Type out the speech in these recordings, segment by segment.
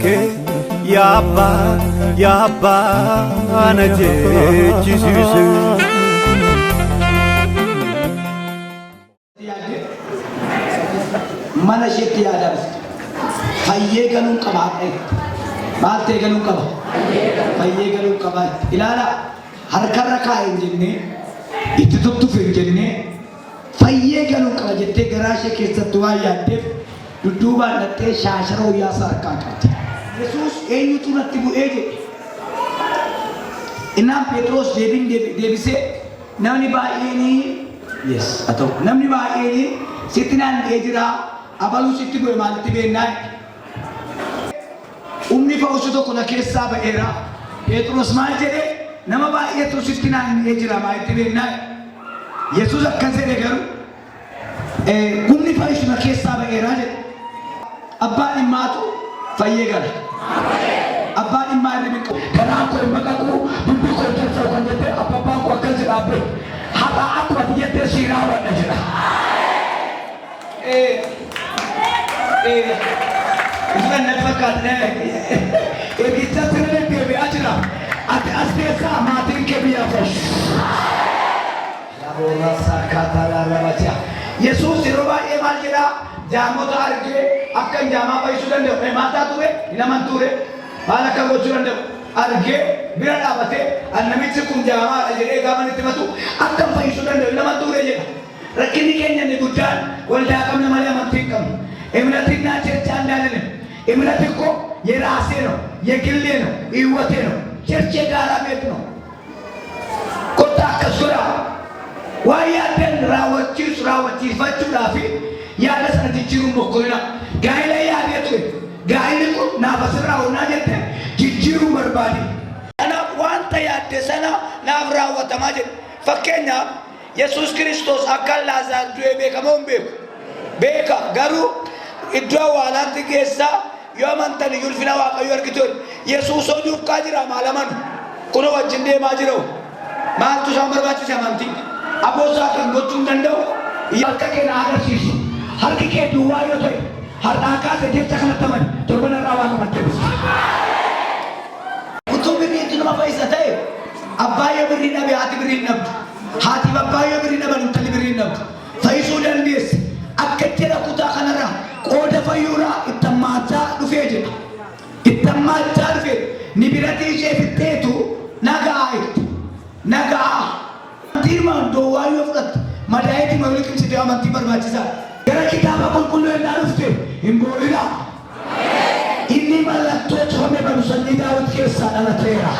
ke yabba na jechisisu mana shetti yaadam fayyee galuu qabaate baattee galuu qaba fayyee galuu qaba ilaala harkarra kaa'een jennee itti tuttuuf hin jennee fayyee galuu qaba jettee garaa ishee keessatti waan yaaddeef dudduubaan dhattee shaashara uyyaasa harkaa qabdi. Yesuus eenyutu natti bu'ee jedhe innaan Phexros deebisee namni baay'een namni baay'een sitti naanna'ee jira abaluu sitti bu'e maalitti beennaa umni fa'uusu tokko na keessaa ba'eera. Phexros maal jedhe nama baay'eetu sitti naanna'ee jira maalitti beennaa Yesuus akkas jedhe garuu umni fa'uusu na keessaa ba'eera jedhe abbaan dhimmaatu fayyee gala abbaan dhimmaa irra biqiluu kanaan koo hin baqaquu dubbii koo keessaa kan jette abbaan koo akkas jedhaabe haadha akkuma jettee siiraa wadha jedha. Isaan na fakkaatne eegicha sirrii deebi'aa jira ati as keessaa maatiin kee biyyaa fayyadu. Yesuus yeroo baay'ee maal jedhaa jaamota argee akka jaamaa fayyisuu danda'u maataa ture naman ture maal akka gochuu danda'u argee bira dhaabatee namichi kun jaamaadha jedhee gaafa itti matu akka fayyisuu danda'u naman ture jedha. Rakkinni keenya inni guddaan waldaa qabna malee amantii hin qabnu. Eminatiin naa chercha andaalene eminati ko የራሴ ነው የግሌ ነው ህይወቴ ነው ቸርቼ ጋራ ቤት ነው ኮታ ከሱራ ዋያደን ራወቺ ፈቹዳፊ ያለ ሰንቲችሩ ሞኮና ጋይለ ያቤቱ ጋይልቁ ናበስራውና ጀተ ጅጅሩ መርባዲ አና ዋንተ ያደሰና ናብራው ወተማጀ ፈከኛ ኢየሱስ ክርስቶስ አካል ላዛር ዱኤ ቤከሞን ቤካ ጋሩ iddoo waalaatti geessa yoo amantan yulfina waaqayyo argitoon Yesuus oduuf kaajira maalaman kun wajjin deemaa jiru maaltu isaan barbaachisa amantii abboosaa kan gochuu hin danda'u harka kee na agarsiisu harki kee duwwaa yoo ta'e har'aa kaase jecha kanatti amani torban irraa waan amattee utuu birriitti nama fayyisa ta'e abbaa birrii dhabe haati birrii dhabdu haati abbaa birrii dhaban intalli birrii dhabdu fayyisuu dandeesse akka jedha kutaa kanarraa qooda fayyuuraa ittammaachaa dhufee jedha ittammaachaa dhufee ni biratti ishee fitteetu nagaa itti nagaa amantiin doowwaa yoo fudhatte madaa'eetii mawli qimsitee amantii barbaachisaa gara kitaaba qulqulluu ennaa dhufte hin boo'inaa inni mallattoo cufame baru sanyii daawit keessaa dhalateera.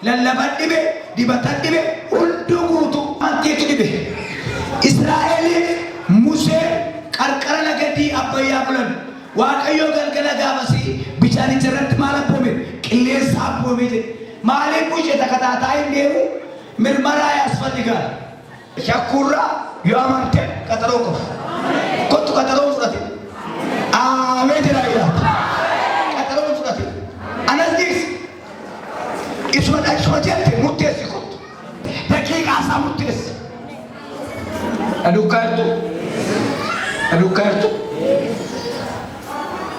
Lallaban dhibe dibatan dhibe hunduu guutuu amantiitu dhibe Israa'eliif Musee qarqara lagadii Abbayyaa bulan Waaqayyoo galgala gaafasii bishaanicha irratti maal abboome qilleensa abboome jedhe maaliif bushee takataataa hin deemu mirmaraa yaasfalligaa shakkuurraa yoo amante qaxaroo qofa kottu qaxaroo fudhate aamee jira qaxaroo fudhate anas dhiis isuma jette murteessi kottu daqiiqaa isaa murteessi adukkaa jirtu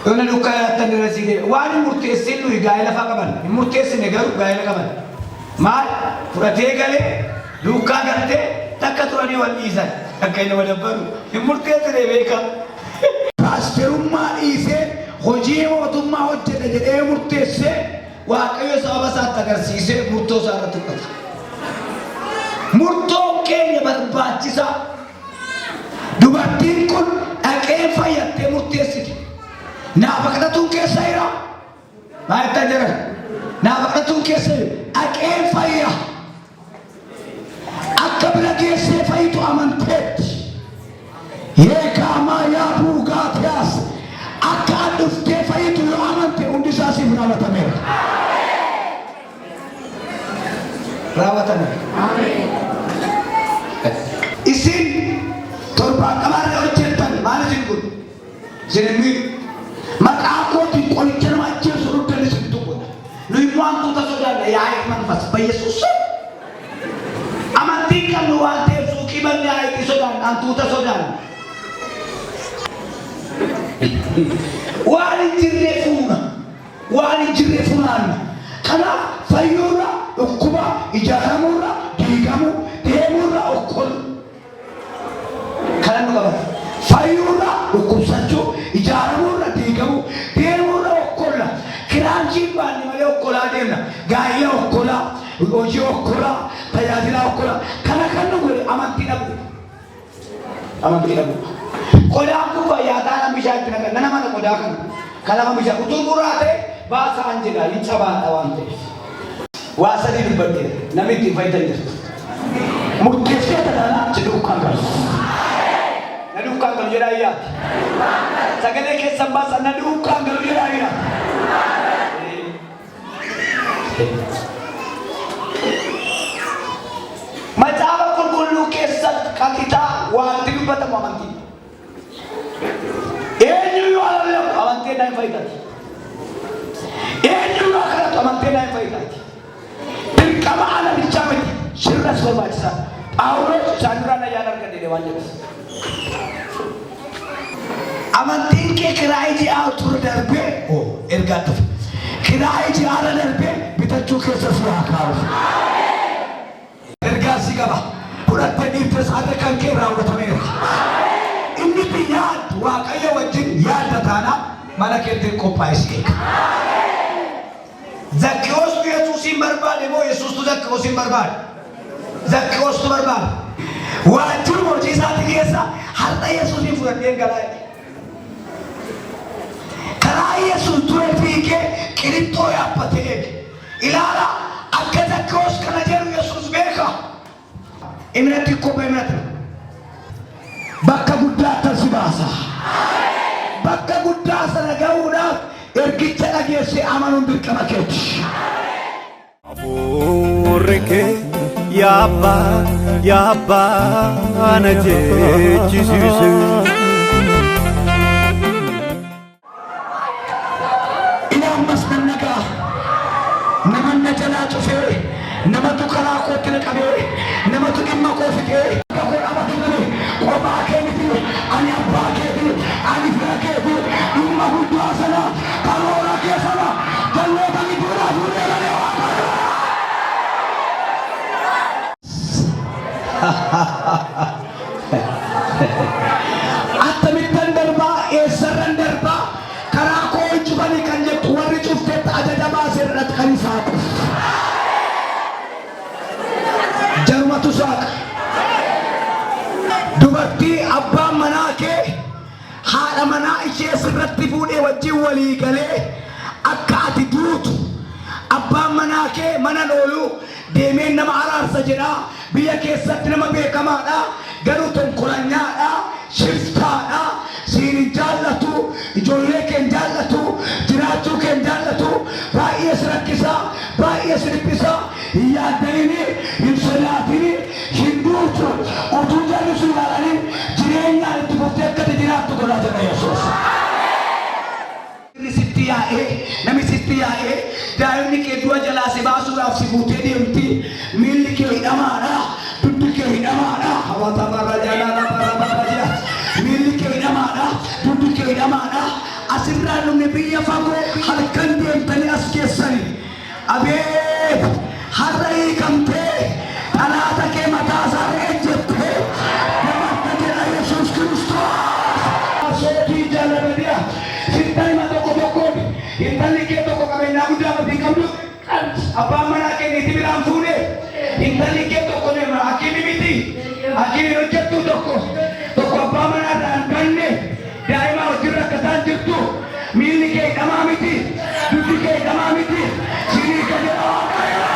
yoona dukkaa yaattan irra siidee waan hin murteessin nuyi gaa'ela faa qaban hin murteessine garuu gaa'ela qaban maal fudhatee galee dukkaa galtee takka turanii wal dhiisan akka inni wadabbaru hin murteessine beeka paasterummaa dhiisee hojii mootummaa hojjete jedhee murteessee waaqayyo sababa isaatti agarsiisee murtoo isaa irratti fudhata. Murtoon keenya barbaachisaa. Dubartiin kun dhaqee fayyattee murteessiti. Naafa kadhatuun keessa jira. Maal itti jiran? Naafa kadhatuun keessa jira. Dhaqee fayya. Akka bira geessee fayyitu amanteetti. Yeekaamaa yaabuu gaatiyaas. Akka dhuftee fayyitu yoo amante hundi isaa siif raawwatameera. Isin torbaan qabaarra hojjettan maal isin kun isin maqaa kootiin qoricha nama ajjeesu dhugdan isin tuqudha nuyi immoo hantuuta sodaanna yaa'ee manfas bayyesuus amantiin qabnu waan ta'eef suuqii banne haa sodan, antuta sodan. Waan jirre fuuna, waan jirre funaanna. Kanaaf fayyurra, dhukkuba, ijaaramurra, diigamu, deemurra okkolu. Kana nu qabata. Fayyurra, dhukkubsachuu, ijaaramurra, diigamu, deemurra okkolla. Kiraanchiin baanne malee okkolaa deemna. Gaa'ila okkolaa, hojii okkolaa, tajaajila okkolaa. Kana kan nu godhe amantii dhabu. Amantii dhabu. Kodaan kun fayyaataan bishaan itti naqan. Nana mana qodaa kan. Kalama bishaan utuu buraa ta'e baasaan jedha hin cabaadha waan ta'eef. Waa sadii dubbadde namni ittiin fayyidan jirtu. Murteessee tajaajila jedhu kan galu. Na dukkaan galu jedhaa iyyaati. Sagalee keessan baasan na dukkaan galu jedhaa iyyaati. Macaafa qulqulluu keessatti kakitaa wanti dubbatamu amantii. Eenyu yoo alallamu amantii naa hin fayyadati. Eenyu yoo kadhatu amantii naa hin fayyadati. Dirqama alamichaa miti sirras barbaachisaa. Phaawulos isaan duraan ayyaana argadhe waan jedhu. Amantiin kee kiraayii ji'aa ture darbee ergaa dhufe. Kiraayii ji'aara darbee bitachuu keessa si haa kaa'u. Ergaa si qaba. Fudhattee dhiiftee saada kan kee raawwatameera. Inni biyyaat Waaqayyo wajjin yaadda taana mana keetti qophaa'e si eega. Zakkiyoos Yesuusin barbaade moo Yesuustu Zakkiyoosin barbaade? Zakkiyoostu barbaade. Waajjira hojii isaati keessa har'a Yesuusin fudhadhee galaa. Karaa Yesuus ture fiigee qirittoo yaabbatee eege. Ilaala akka Zakkiyoos kana jedhu Yesuus beeka. Imnatti kopha imnatti. Bakka guddaa si baasa. Bakka guddaa sana ga'uudhaaf ergicha dhageesse amanuun dirqama keeti. Hafuurri kee yaa abbaa na jechisiise. Ammas nan nagaa naman na jalaa cufee namatu karaa kootti na qabee namatu dhimma koo fixee kophaa keetii ani abbaa keetii ani fira keetii dhimma guddaa sana karoora kee sana jalloota gidduudhaa fuudhee galee waaqayyo. Akkamittan darbaa eessarran darbaa karaa koo hin cufanii kan jettu warri cuftetti ajajamaa sirratti kan isaatu. Jarmatu saaqa. Dubartii abbaan manaa kee haadha manaa ishee sirratti fuudhee wajjin walii galee akka ati duutu abbaan manaa kee mana looluu deemee nama araarsa jedhaa biyya keessatti nama beekamaadha garuu tonkolanyaadha shiftaadha siin hin jaallatu ijoollee kee hin jaallatu jiraachuu kee hin jaallatu baay'ee si rakkisaa baay'ee si dhiphisaa hin yaaddanii hin sodaatini hin duutu utuu jalli sun ilaalanii jireenyaan itti fuftee akkati jiraattu godhaa jedha Yesuus. Sitti yaa'ee namni sitti yaa'ee daa'imni kee du'a jalaa si baasuudhaaf si fuutee deemti miilli kee hidhamaadha duddi kee hidhamaadha hawaasa barra jaalala bara bara jira miilli kee hidhamaadha duddi kee hidhamaadha asirraa dhumne biyya fagoo halkan deemtanii as keessanii abeet har'a hiikamtee dhalaata kee mataa isaarra ejjettee namatta jedha Yesuus Kiristoos. Sootii jaalladha sittan hima tokko tokkoon intalli kee tokko qabeenyaa guddaa matii qabdu abbaan manaa kee niitii biraan fuudhe intalli kee tokko deema akkiimi miti akkiimi hojjettu tokko abbaa manaa irraa hin banne daa'ima wajjin rakkataan jirtu miilli kee hidhamaa miti duddi kee hidhamaa miti siinii ka jedha Waaqayyo.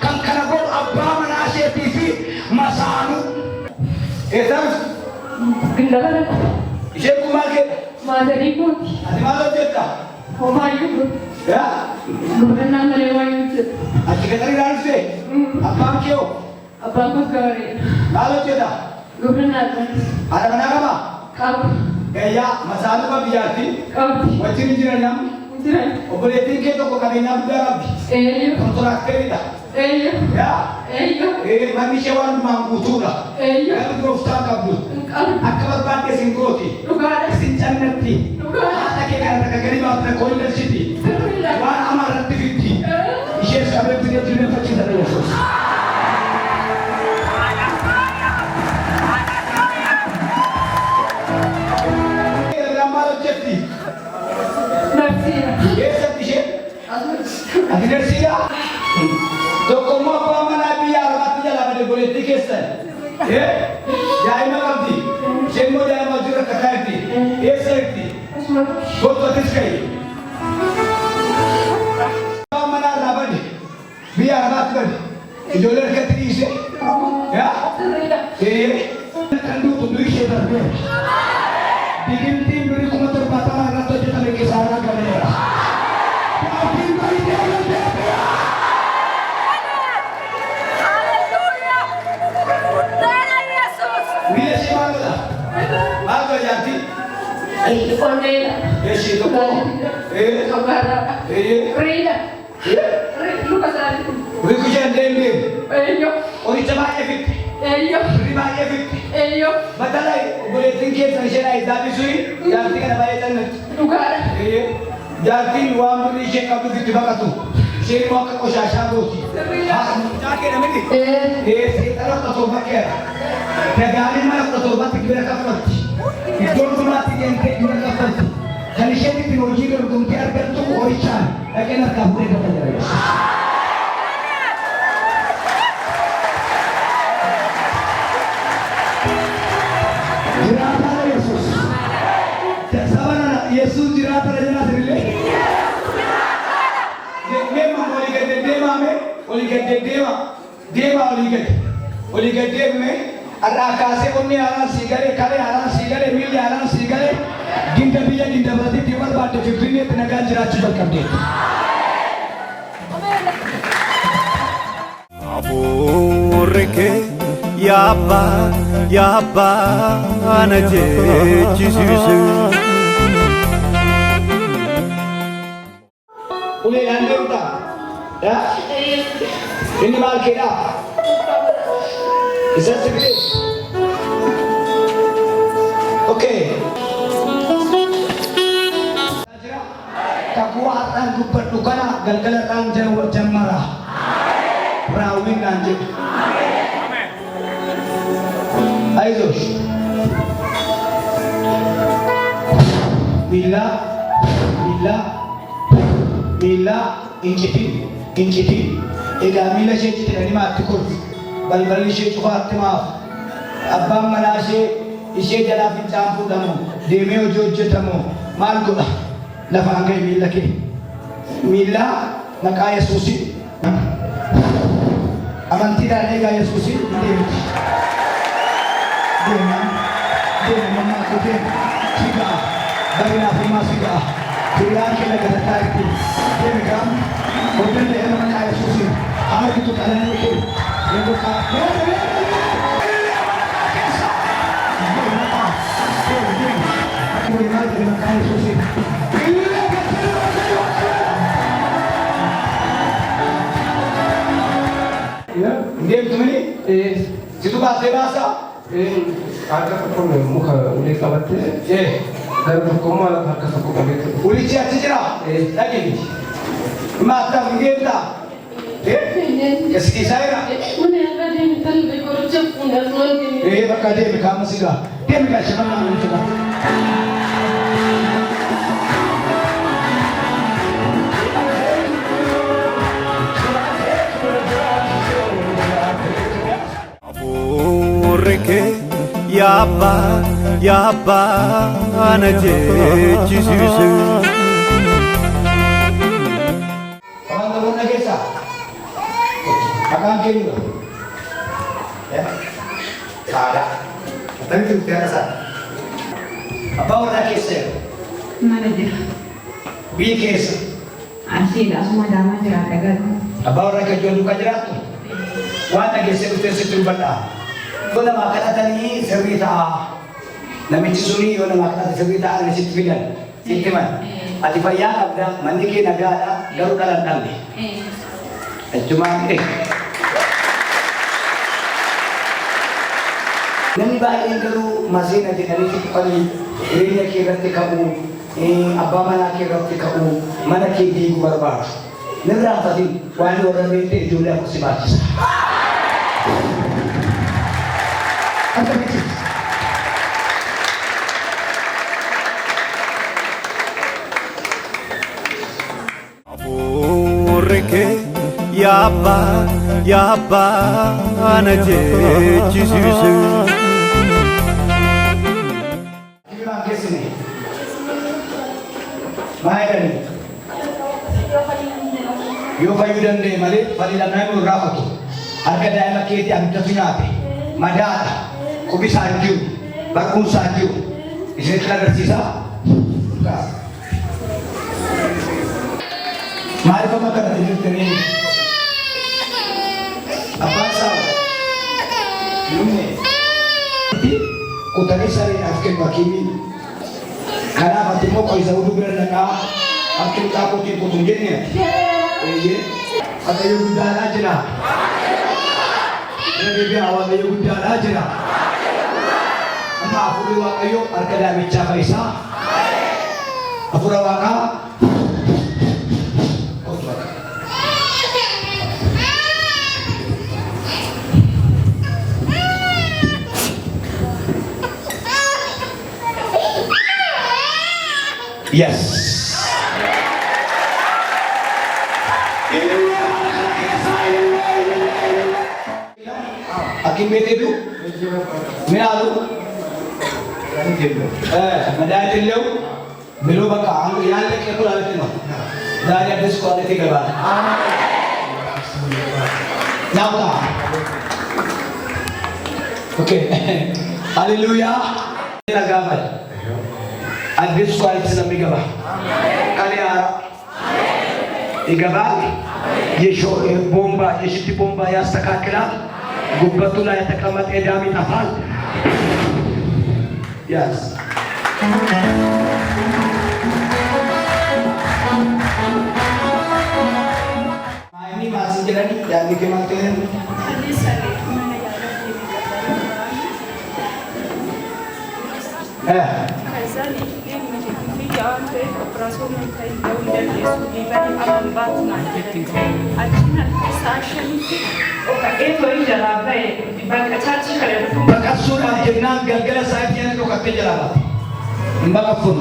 Kan kana godhu abbaa manaa isheetii fi masaanuu. Eessaan Gindabala. isheen kun maal jedha? Maatii kooti. Ati maal hojjetta? Homaayyuu. Yaa Gubernaa malee waayuu jedhu. ati gaxarii ilaalchise? Abbaan kee hoo? Abbaan koo gaariidha. Maal hojjeta? Gubernaa kan Haadha manaa qabaa? qabu. Eeyyaa masaanuu qabdi jaartii. Qabdi. Wajjin hin jiran namni. Jiran. Obboleettiin kee tokko qabeenyaa guddaa qabdi. Eeyyoo. Kontiraakteeridha. Eeyyoo. Yaa Eeyyoo. manni ishee waan dhumaan guutuudha. Eeyyoo. Namni gooftaa qabdu. Qabu. Akka barbaadde isin gooti. Dhugaadha. Isin cannatti. Dhugaadha. Haadha kee kana takka gadi baafte koolleessiti. Sirriidha. Waan hamaa irratti fiddi. Ishees qabee fidee jilbeeffachiisa dha Yesuus. Maal hojjetti? Nafsiidha. Eessatti isheen? Asuma. Ati darsiidha? Tokkommoo abbaa manaa biyya alaatti jalaa bade goleettii keessan. Daa'ima qabdi. Isheen immoo daa'ima wajjin rakkataa jirti. Eessa jirti? Asuma. Gootootis ka'e. Abbaa manaa irraa bade. Biyya alaatti bade. Ijoollee harkatti dhiise. Sirriidha. Kan duutu du'i ishee darbee. Digimtiin birii 70 irratti hojjetame kisaaraa galeera. Daawwitiin barii deemaa deebi'a. Biyya ishee maal godha? Maal godha jaarti? Onneedha. Ishee tokko. Kabaadha. Riidha. Luka isaanii kun. Riku isheen deemdee. Eeyyoo. Qoricha baay'ee fitti. Eeyyoo. Birrii baay'ee fitti. Eeyyoo. Badala obboleettiin keessan isheen ayizaabisuu jaartii kana baay'ee cannatti. Dhugaadha. Jaartiin waan birrii ishee qabdu fitti baqatu. Isheen immoo akka qoshaashaa gooti. Mucaa kee namni. Seexana 17 Dagaanin mana 17 gibira kaffalti. Iddoo dhumaatti deemtee gibira kaffalti. Kan isheen ittiin hojii dorgomtee argattu qorichaan dhaqeen harkaa fuudhee gabaa jira. Jiraata Yesuus. Sabana Yesuus jiraata jiraata illee. Deema olii gadi deemame olii gadi deema olii gadi deemame arraa kaasee onni haaraan sii galee kalee haaraan sii galee miilli haaraan sii galee ginda biyya ginda biraatiitti barbaadde Finfinneetti nagaan jiraachuu jalqabdeetti. Afuurri kee yaabbaa na jechisiise. Uleedhaan deemtaa? Inni maal keedhaa? Isatti fidee? Okay. Kakuu har'aan dubbadhu kana galgaladhaan jammara. Raawwiidhaan jedhu. Aizosh. Miila incitii. Egaa miila ishee citidhanii maatti kolfi. Balballi ishee cufaatti maaf. Abbaan manaa ishee jalaa fincaan fuudhamu. Deemee hojii hojjetamu. Maal godha? Lafaan ga'e miila kee. Miila maqaa Yesuusiin. Amantiidhaan eegaa Yesuusiin deemti. Deema mammaa koo deema. Si ga'a. Bareedaaf himaa si ga'a. Firiyaan kee lagatattaa itti. Deemi ga'a. Hojii deema maqaa Yesuusiin. Argitu qalanii kee. Yeroo kaa. Deemtu mini? Situ baasee baasaa? Harka tokkoon muka ulee qabattee gara tokkummaa lafa harka tokko qabeetu. Ulichi achi jira? Dhaqini. Maataaf hin deemtaa? Isaa jira? Bakka deemi kaama sigaa. Deemi gaa shamarran ani fida. Afuurri kee yaabbaa na jechisiise. Waan ta'uun dhageessaa? Akan kini loh. Ya. Salah. Tapi itu biasa. Apa orang kisah? Mana dia? Bi kisah. Asli lah semua dalam jerat agar. Apa orang kejual duka jerat tu? Wanda kisah itu situ benda. Kau nama kata tadi cerita. Nama cisuri kau nama kata cerita ada situ bilan. Situ mana? Ati payah abda mandi ke negara garu dalam tali. Cuma Nani bahagian garu masih nanti dari situ kali ini kira kamu abah mana kira kamu mana kiri barbar. Negara tadi wali orang itu jual aku sebab. Apa itu? Aborreke yabba anaje chisisu. Yo fayudan de male fadila namu rafatu harga daya kiti am tafinate madata ko bisa aju bakun saju isitla bersisa mari ko makara tini apa sah lumne ko tani sari afken bakimi kana batimo ko izaudu berana afken ka ko ti putunjenya ये अगर ये बुद्धा राजना ये भी आवाज़ ये बुद्धा राजना हम आपुरी वाकयो अर्कदा बिच्चा पैसा आपुरा वाका yes Akin bete tu, menalu, medai telu, belu baka, anu yang lek aku lalu tu, dari ada sekolah tiga bar. Nampak? Okay, Haleluya. Nagamal. Ada sekolah itu nama tiga bar. Kali ara. Tiga bar. Yesho bomba, yeshiti bomba ya stakakila. Gubbatullah yatakamat edami tafal. Yes. Ini masih jalan yang dikematin. Bakat surah jenang gara-gara saatnya itu kata jelabat. Bakat pun.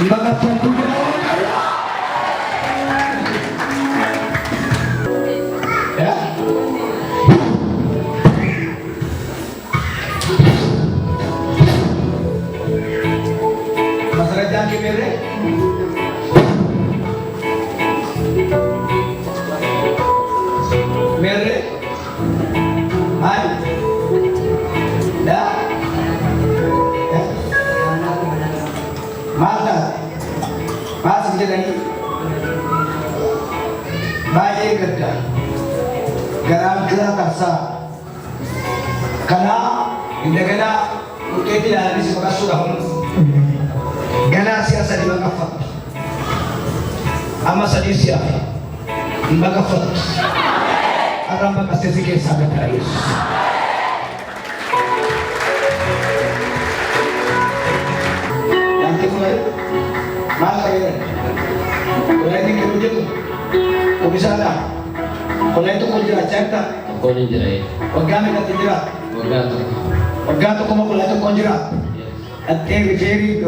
Bakat pun juga. Ya. Masalah jangan mere. Mere. Hai. Dah. Mata. Masih jadi. Baik kerja. Garam kerja kasa. Karena indah kena untuk tidak ada sebagai surah. Gana siasa di Bagafat. Ama sadisia. Di Bagafat. Aramba kasih sikit sangat kais. Yang kedua, mana ya? Kalau ini kerja, kau bisa tak? Kalau itu kau jerat cerita. Kau ni jerat. Organ itu jerat. Organ itu kamu kalau itu kau jerat. Ante Vijay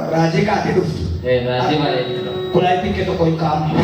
Raji ka ati du. Raji wale. Kulai ti ke to koi kam.